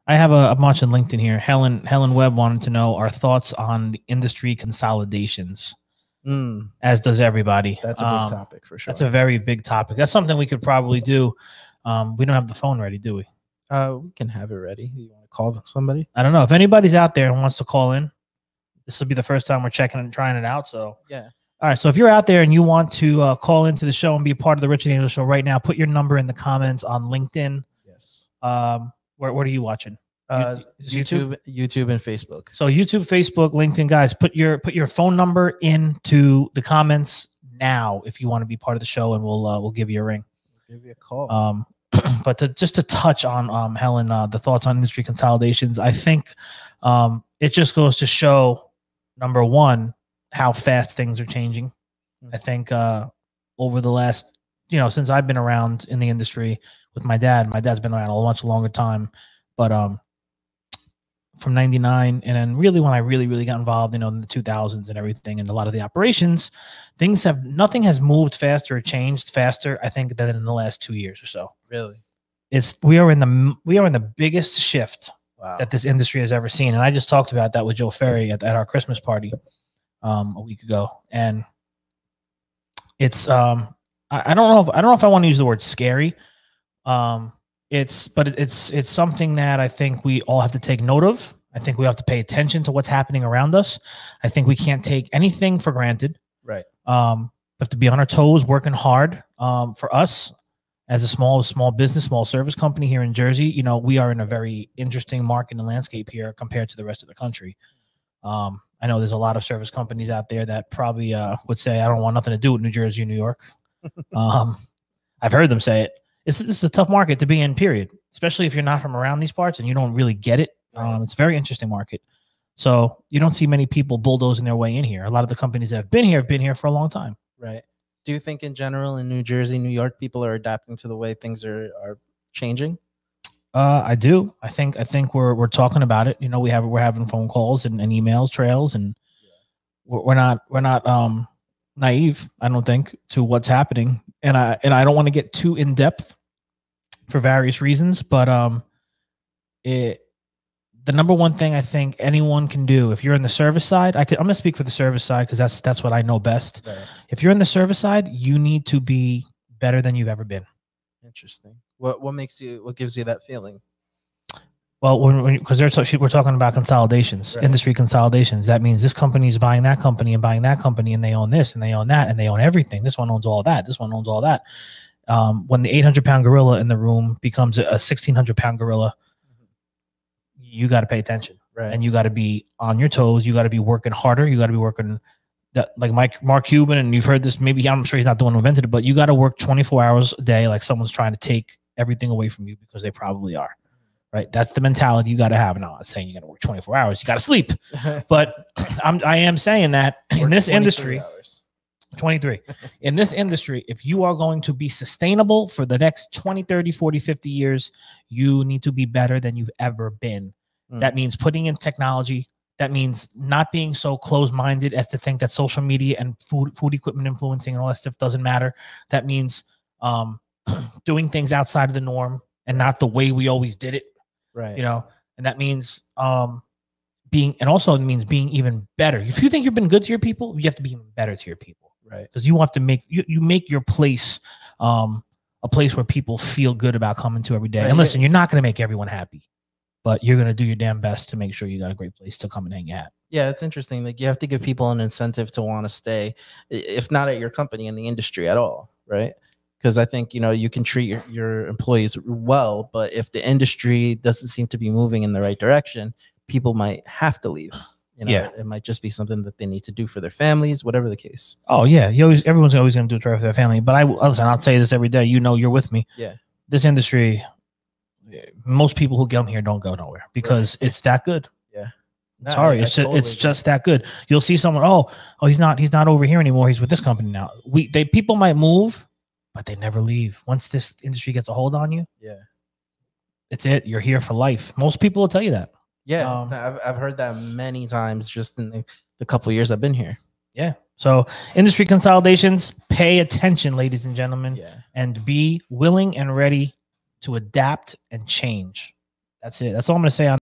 I have a bunch on LinkedIn here. Helen Webb wanted to know our thoughts on the industry consolidations, as does everybody. That's a big topic for sure. That's a very big topic. That's something we could probably do. We don't have the phone ready, do we? We can have it ready. You want to call somebody? I don't know. If anybody's out there and wants to call in, this will be the first time we're checking and trying it out. So yeah. All right. So if you're out there and you want to call into the show and be a part of the Rich and Angel Show right now, put your number in the comments on LinkedIn. Yes. What are you watching? YouTube and Facebook. So YouTube, Facebook, LinkedIn, guys, put your phone number into the comments now if you want to be part of the show, and we'll give you a ring. Give you a call. But just to touch on Helen, the thoughts on industry consolidations, I think it just goes to show, number one, how fast things are changing. I think over the last, since I've been around in the industry with my dad's been around a much longer time, but from 99 and then really when I really got involved, in the 2000s and everything and a lot of the operations, nothing has moved faster or changed faster, I think, than in the last 2 years or so. Really? We are in the biggest shift that this industry has ever seen. And I just talked about that with Joe Ferry at our Christmas party a week ago. And it's I don't know if I want to use the word scary. It's something that I think we all have to take note of. I think we have to pay attention to what's happening around us. I think we can't take anything for granted. Right. We have to be on our toes, working hard. For us, as a small business, small service company here in Jersey, we are in a very interesting market and landscape here compared to the rest of the country. I know there's a lot of service companies out there that probably would say, I don't want nothing to do with New Jersey or New York. I've heard them say it. This is a tough market to be in, period, especially if you're not from around these parts and you don't really get it. It's a very interesting market. So you don't see many people bulldozing their way in here. A lot of the companies that have been here for a long time. Right. Do you think in general in New Jersey, New York, people are adapting to the way things are changing? I do. I think we're talking about it. We're having phone calls and emails trails, and we're not naive, I don't think, to what's happening. And I don't want to get too in depth for various reasons, but the number one thing I think anyone can do, if you're in the service side, I'm going to speak for the service side because that's what I know best. Right. If you're in the service side, you need to be better than you've ever been. Interesting. What gives you that feeling? Well, because we're talking about consolidations, right. Industry consolidations. That means this company is buying that company and buying that company, and they own this and they own that and they own everything. This one owns all that. This one owns all that. When the 800-pound gorilla in the room becomes a 1,600-pound gorilla, you got to pay attention, right? And you got to be on your toes. You got to be working harder. You got to be working like Mark Cuban, and you've heard this. Maybe I'm sure he's not the one who invented it, but you got to work 24 hours a day, like someone's trying to take everything away from you, because they probably are. Right. That's the mentality you got to have. And I'm not saying you got to work 24 hours. You got to sleep. But I am saying that in this industry, 23, in this industry, if you are going to be sustainable for the next 20, 30, 40, 50 years, you need to be better than you've ever been. That means putting in technology. That means not being so closed-minded as to think that social media and food equipment influencing and all that stuff doesn't matter. That means doing things outside of the norm and not the way we always did it. Right. And that means being even better. If you think you've been good to your people, you have to be even better to your people. Right. Because you have to make your place a place where people feel good about coming to every day. Right. And listen, you're not going to make everyone happy, but you're going to do your damn best to make sure you got a great place to come and hang at. Yeah, it's interesting. Like, you have to give people an incentive to want to stay, if not at your company, in the industry at all, right? Because I think, you can treat your employees well, but if the industry doesn't seem to be moving in the right direction, people might have to leave. It might just be something that they need to do for their families, whatever the case. Oh yeah, everyone's always going to do it for their family. But I'll say this every day. You're with me. Yeah, this industry, most people who come here don't go nowhere because it's that good. Yeah, Sorry, it's just that good. You'll see someone. Oh, he's not over here anymore. He's with this company now. People might move, but they never leave. Once this industry gets a hold on you, it's it. You're here for life. Most people will tell you that. Yeah, I've heard that many times just in the couple of years I've been here. Yeah. So industry consolidations, pay attention, ladies and gentlemen, and be willing and ready to adapt and change. That's it. That's all I'm going to say on